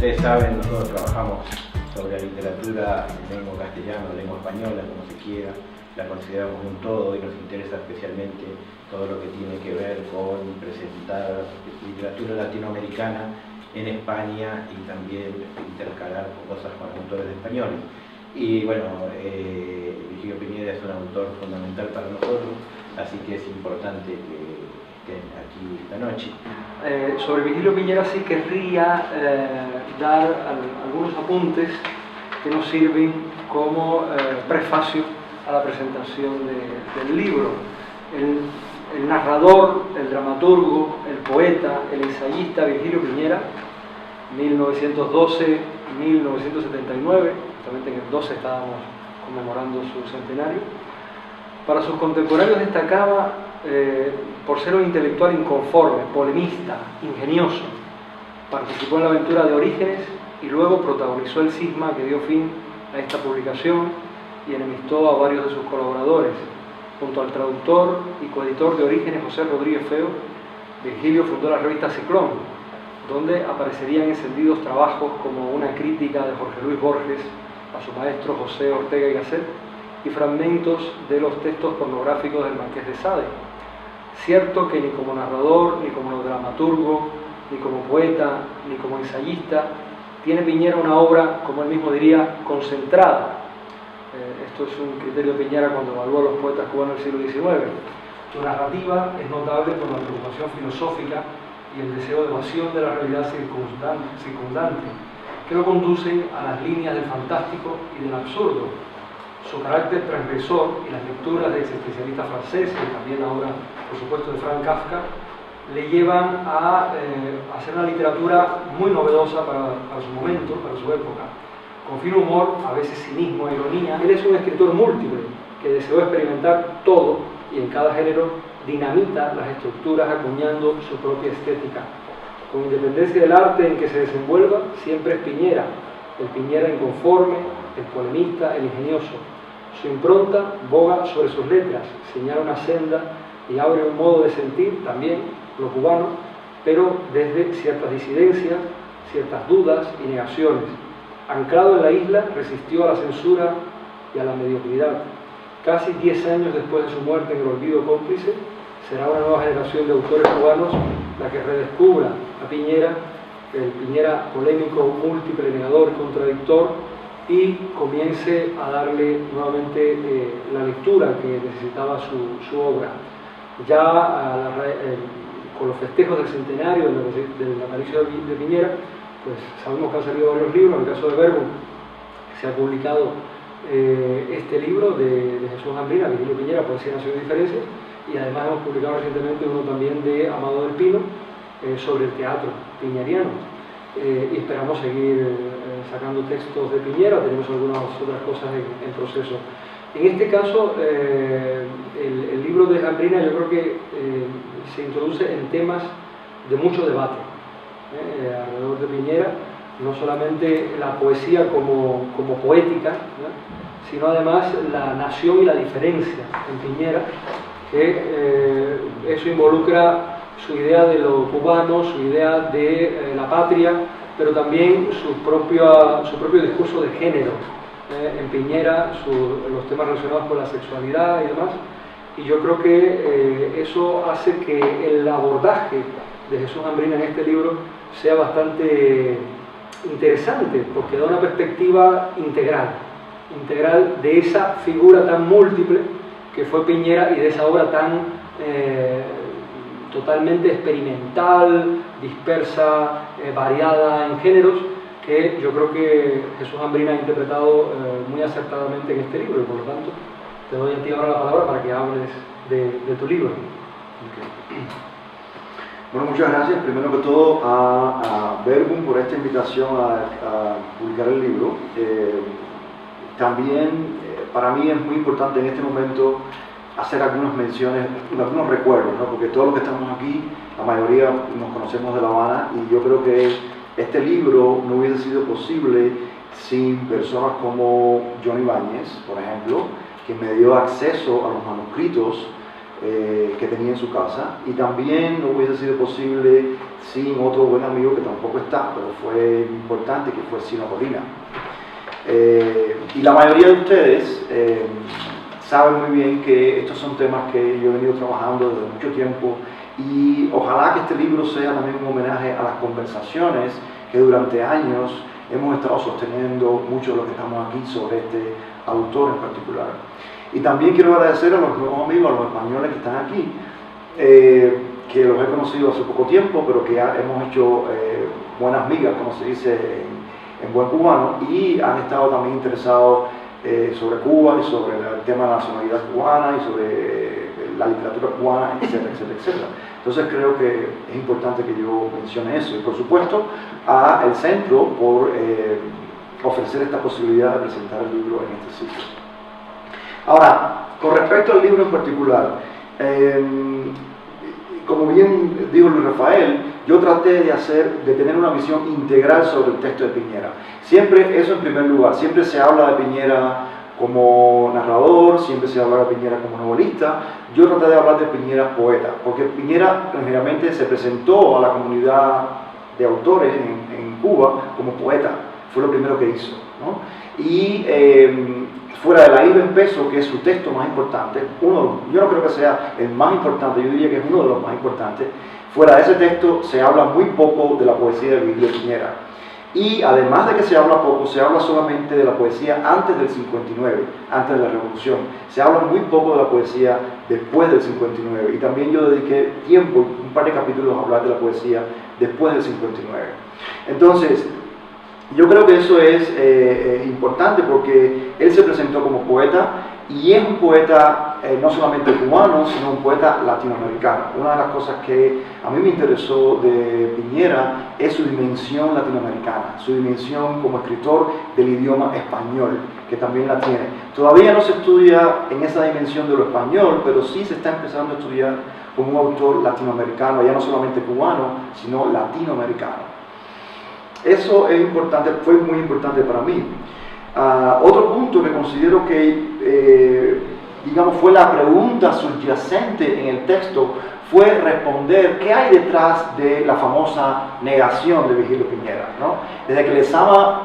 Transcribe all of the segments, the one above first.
ustedes saben, nosotros trabajamos sobre la literatura en lengua castellana, lengua española, como se quiera. La consideramos un todo y nos interesa especialmente todo lo que tiene que ver con presentar literatura latinoamericana en España y también intercalar cosas con autores españoles. Y bueno, Virgilio Piñera es un autor fundamental para nosotros, así que es importante que estén aquí esta noche. Sobre Virgilio Piñera sí querría dar algunos apuntes que nos sirven como prefacio a la presentación del libro. El narrador, el dramaturgo, el poeta, el ensayista Virgilio Piñera, 1912-1979, justamente en el 12 estábamos conmemorando su centenario. Para sus contemporáneos destacaba por ser un intelectual inconforme, polemista, ingenioso. Participó en la aventura de Orígenes y luego protagonizó el cisma que dio fin a esta publicación y enemistó a varios de sus colaboradores. Junto al traductor y coeditor de Orígenes, José Rodríguez Feo, Virgilio fundó la revista Ciclón, donde aparecerían encendidos trabajos como una crítica de Jorge Luis Borges a su maestro José Ortega y Gasset y fragmentos de los textos pornográficos del Marqués de Sade. Cierto que ni como narrador, ni como dramaturgo, ni como poeta, ni como ensayista, tiene Piñera una obra, como él mismo diría, concentrada. Esto es un criterio de Piñera cuando evalúa a los poetas cubanos del siglo XIX. Su narrativa es notable por la preocupación filosófica y el deseo de evasión de la realidad circundante, que lo conducen a las líneas del fantástico y del absurdo. Su carácter transgresor y las lecturas de existencialistas franceses, y también la obra, por supuesto, de Franz Kafka, le llevan a hacer una literatura muy novedosa para su momento, para su época. Con fino humor, a veces cinismo e ironía, él es un escritor múltiple que deseó experimentar todo y en cada género dinamita las estructuras acuñando su propia estética. Con independencia del arte en que se desenvuelva, siempre es Piñera, el Piñera inconforme, el polemista, el ingenioso. Su impronta boga sobre sus letras, señala una senda y abre un modo de sentir, también lo cubano, pero desde ciertas disidencias, ciertas dudas y negaciones. Anclado en la isla, resistió a la censura y a la mediocridad. Casi 10 años después de su muerte en el olvido cómplice, será una nueva generación de autores cubanos la que redescubra a Piñera, el Piñera polémico, múltiple, negador, contradictor, y comience a darle nuevamente la lectura que necesitaba su obra. Ya con los festejos del centenario del natalicio de Piñera, pues sabemos que han salido varios libros. En el caso de Verbum se ha publicado este libro de Jesús Ambrina, Virgilio Piñera, Poesía, Nación y Diferencias, y además hemos publicado recientemente uno también de Amado del Pino sobre el teatro piñeriano. Y esperamos seguir sacando textos de Piñera, tenemos algunas otras cosas en proceso. En este caso, el libro de Ambrina yo creo que se introduce en temas de mucho debate alrededor de Piñera, no solamente la poesía como poética, ¿no?, sino además la nación y la diferencia en Piñera, que eso involucra su idea de lo cubano, su idea de la patria, pero también su propio discurso de género. En Piñera, los temas relacionados con la sexualidad y demás, y yo creo que eso hace que el abordaje de Jesús Ambrina en este libro sea bastante interesante, porque da una perspectiva integral de esa figura tan múltiple que fue Piñera y de esa obra tan totalmente experimental, dispersa, variada en géneros, que yo creo que Jesús Ambrina ha interpretado muy acertadamente en este libro, y por lo tanto te doy a ti ahora la palabra para que hables de tu libro. Okay. Bueno, muchas gracias primero que todo a Verbum por esta invitación a publicar el libro. También para mí es muy importante en este momento hacer algunas menciones, algunos recuerdos, ¿no? Porque todos los que estamos aquí, la mayoría nos conocemos de La Habana, y yo creo que este libro no hubiese sido posible sin personas como Johnny Ibáñez, por ejemplo, que me dio acceso a los manuscritos que tenía en su casa, y también no hubiese sido posible sin otro buen amigo que tampoco está, pero fue importante, que fue Sino Colina. Y la mayoría de ustedes saben muy bien que estos son temas que yo he venido trabajando desde mucho tiempo, y ojalá que este libro sea también un homenaje a las conversaciones que durante años hemos estado sosteniendo muchos de los que estamos aquí sobre este autor en particular. Y también quiero agradecer a los nuevos amigos, a los españoles que están aquí, que los he conocido hace poco tiempo, pero que ya hemos hecho buenas migas, como se dice en buen cubano, y han estado también interesados sobre Cuba y sobre el tema de la nacionalidad cubana y sobre la literatura cubana, etcétera, etcétera, etcétera. Entonces creo que es importante que yo mencione eso, y por supuesto a el centro por ofrecer esta posibilidad de presentar el libro en este sitio. Ahora, con respecto al libro en particular, como bien dijo Luis Rafael, yo traté de tener una visión integral sobre el texto de Piñera. Siempre, eso en primer lugar, siempre se habla de Piñera como narrador, siempre se habla de Piñera como novelista. Yo traté de hablar de Piñera poeta, porque Piñera generalmente se presentó a la comunidad de autores en Cuba como poeta, fue lo primero que hizo, ¿no? Y fuera de La ira en peso, que es su texto más importante, yo no creo que sea el más importante, yo diría que es uno de los más importantes, fuera de ese texto se habla muy poco de la poesía de Virgilio Piñera. Y además de que se habla poco, se habla solamente de la poesía antes del 59, antes de la Revolución. Se habla muy poco de la poesía después del 59. Y también yo dediqué tiempo, un par de capítulos, a hablar de la poesía después del 59. Entonces, yo creo que eso es importante porque él se presentó como poeta, y es un poeta no solamente cubano, sino un poeta latinoamericano. Una de las cosas que a mí me interesó de Piñera es su dimensión latinoamericana, su dimensión como escritor del idioma español, que también la tiene. Todavía no se estudia en esa dimensión de lo español, pero sí se está empezando a estudiar como un autor latinoamericano, ya no solamente cubano, sino latinoamericano. Eso es importante, fue muy importante para mí. Otro punto que considero que, digamos, fue la pregunta subyacente en el texto, fue responder qué hay detrás de la famosa negación de Virgilio Piñera, ¿no? Desde que Lezama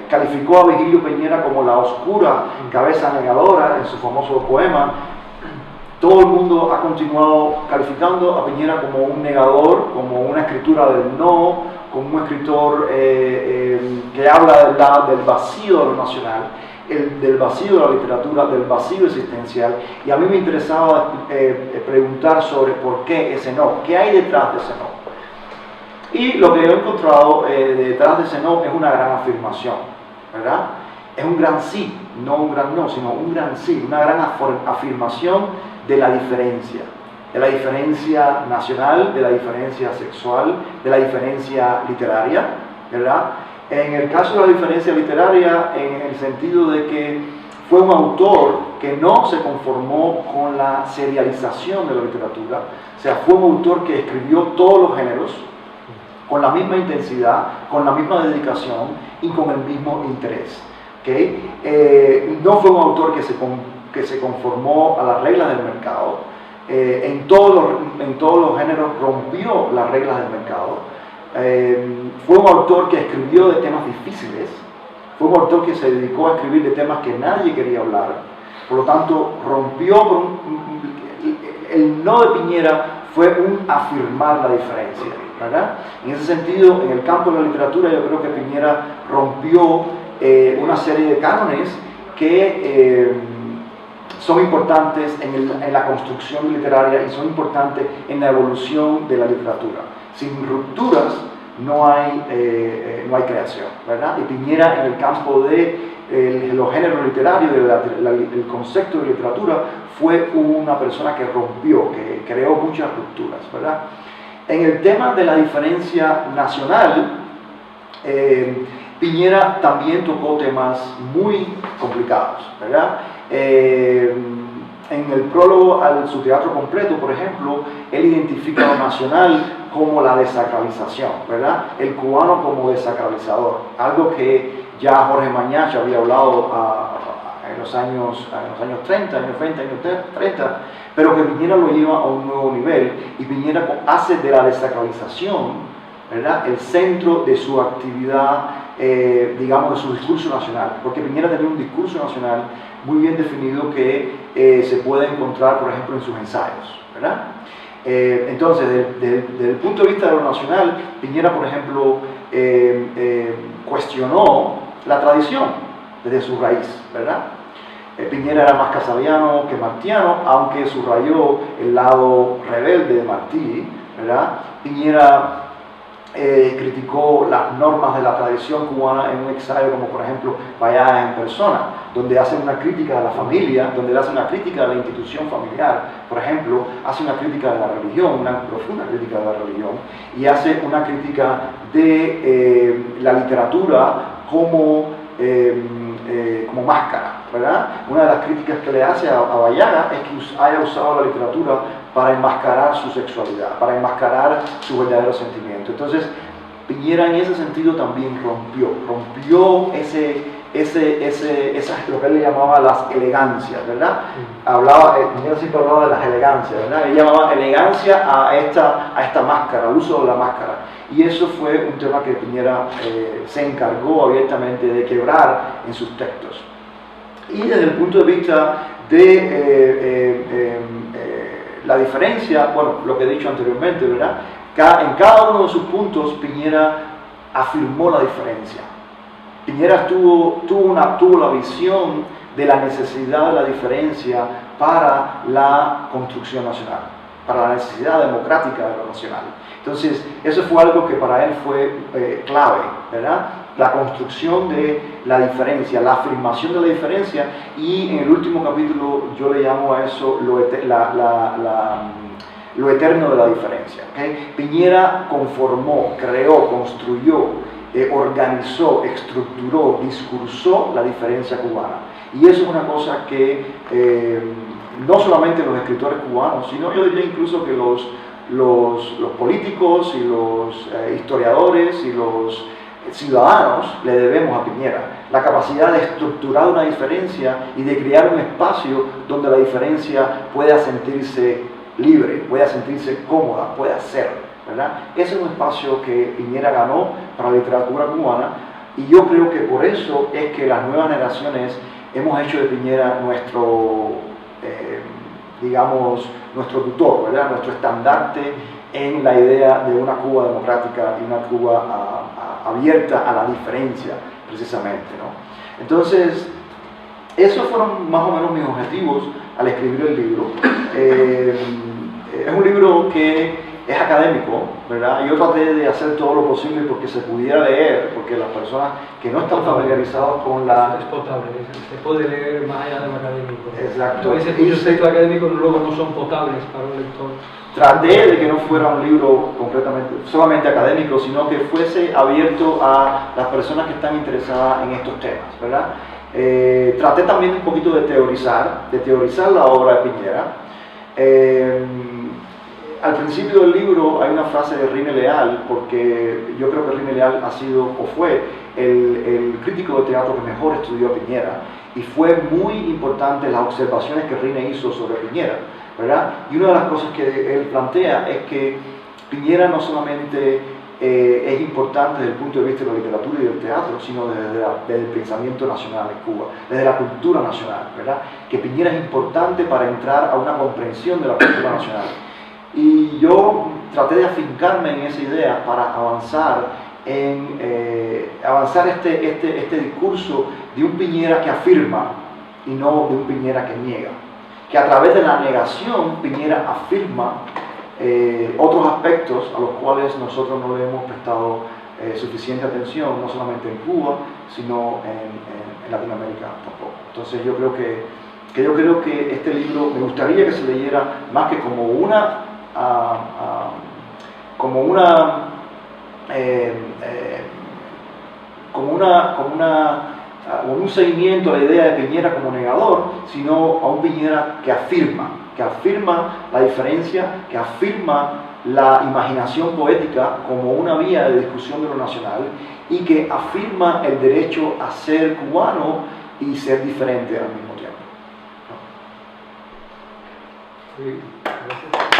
calificó a Virgilio Piñera como la oscura cabeza negadora en su famoso poema, todo el mundo ha continuado calificando a Piñera como un negador, como una escritura del no, como un escritor que habla del vacío de lo nacional, del vacío de la literatura, del vacío existencial. Y a mí me interesaba preguntar sobre por qué ese no, qué hay detrás de ese no. Y lo que yo he encontrado detrás de ese no es una gran afirmación, ¿verdad? Es un gran sí, no un gran no, sino un gran sí, una gran afirmación de la diferencia nacional, de la diferencia sexual, de la diferencia literaria, ¿verdad? En el caso de la diferencia literaria, en el sentido de que fue un autor que no se conformó con la serialización de la literatura, o sea, fue un autor que escribió todos los géneros con la misma intensidad, con la misma dedicación y con el mismo interés, ¿okay? No fue un autor que se conformó a las reglas del mercado. En todos los géneros rompió las reglas del mercado. Fue un autor que escribió de temas difíciles, fue un autor que se dedicó a escribir de temas que nadie quería hablar, por lo tanto rompió el no de Piñera fue un afirmar la diferencia, ¿verdad? En ese sentido, en el campo de la literatura, yo creo que Piñera rompió una serie de cánones que son importantes en la construcción literaria y son importantes en la evolución de la literatura. Sin rupturas no hay creación, ¿verdad? Y Piñera, en el campo de los géneros literarios, del concepto de literatura, fue una persona que rompió, que creó muchas rupturas, ¿verdad? En el tema de la diferencia nacional, Piñera también tocó temas muy complicados, ¿verdad? En el prólogo su teatro completo, por ejemplo, él identifica lo nacional como la desacralización, ¿verdad? El cubano como desacralizador, algo que ya Jorge Mañacha había hablado en los años 30, años 20, años 30, pero que Piñera lo lleva a un nuevo nivel y Piñera hace de la desacralización, ¿verdad?, el centro de su actividad, digamos, de su discurso nacional, porque Piñera tenía un discurso nacional muy bien definido que se puede encontrar, por ejemplo, en sus ensayos, ¿verdad? Entonces, desde el punto de vista de lo nacional, Piñera, por ejemplo, cuestionó la tradición desde su raíz, ¿verdad? Piñera era más casaliano que martiano, aunque subrayó el lado rebelde de Martí, ¿verdad? Piñera criticó las normas de la tradición cubana en un ensayo como, por ejemplo, Vaya en persona, donde hace una crítica a la familia, donde hace una crítica a la institución familiar, por ejemplo, hace una crítica de la religión, una profunda crítica de la religión, y hace una crítica de la literatura como máscara, ¿verdad? Una de las críticas que le hace a Bayaga es que haya usado la literatura para enmascarar su sexualidad, para enmascarar su verdadero sentimiento. Entonces, Piñera en ese sentido también rompió lo que él le llamaba las elegancias, ¿verdad? Piñera siempre hablaba de las elegancias, ¿verdad? Él llamaba elegancia a esta máscara, al uso de la máscara. Y eso fue un tema que Piñera se encargó abiertamente de quebrar en sus textos. Y desde el punto de vista de la diferencia, bueno, lo que he dicho anteriormente, ¿verdad? En cada uno de sus puntos Piñera afirmó la diferencia. Piñera tuvo la visión de la necesidad de la diferencia para la construcción nacional, para la necesidad democrática de lo nacional. Entonces, eso fue algo que para él fue clave, ¿verdad? La construcción de la diferencia, la afirmación de la diferencia, y en el último capítulo yo le llamo a eso lo eterno de la diferencia. ¿Okay? Piñera conformó, creó, construyó, organizó, estructuró, discursó la diferencia cubana. Y eso es una cosa que no solamente los escritores cubanos, sino yo diría incluso que los políticos y los historiadores y los ciudadanos le debemos a Piñera la capacidad de estructurar una diferencia y de crear un espacio donde la diferencia pueda sentirse libre, pueda sentirse cómoda, pueda ser, ¿verdad? Ese es un espacio que Piñera ganó para la literatura cubana, y yo creo que por eso es que las nuevas generaciones hemos hecho de Piñera nuestro, digamos, nuestro tutor, ¿verdad? Nuestro estandarte en la idea de una Cuba democrática y una Cuba abierta a la diferencia, precisamente, ¿no? Entonces, esos fueron más o menos mis objetivos al escribir el libro. Es un libro que es académico, ¿verdad? Yo traté de hacer todo lo posible porque se pudiera leer, porque las personas que no están familiarizadas con la... Es potable, se puede leer más allá de lo académico. Exacto. A veces muchos textos académicos luego no son potables para un lector. Traté de que no fuera un libro completamente, solamente académico, sino que fuese abierto a las personas que están interesadas en estos temas, ¿verdad? Traté también un poquito de teorizar la obra de Piñera. Al principio del libro hay una frase de Rine Leal, porque yo creo que Rine Leal ha sido o fue el crítico de teatro que mejor estudió a Piñera, y fue muy importante las observaciones que Rine hizo sobre Piñera, ¿verdad? Y una de las cosas que él plantea es que Piñera no solamente es importante desde el punto de vista de la literatura y del teatro, sino desde el pensamiento nacional en Cuba, desde la cultura nacional, ¿verdad? Que Piñera es importante para entrar a una comprensión de la cultura nacional. Y yo traté de afincarme en esa idea para avanzar este discurso de un Piñera que afirma y no de un Piñera que niega. Que a través de la negación Piñera afirma otros aspectos a los cuales nosotros no le hemos prestado suficiente atención, no solamente en Cuba, sino en Latinoamérica tampoco. Entonces yo creo que este libro me gustaría que se leyera más que como un seguimiento a la idea de Piñera como negador, sino a un Piñera que afirma la diferencia, que afirma la imaginación poética como una vía de discusión de lo nacional, y que afirma el derecho a ser cubano y ser diferente al mismo tiempo. Sí, gracias.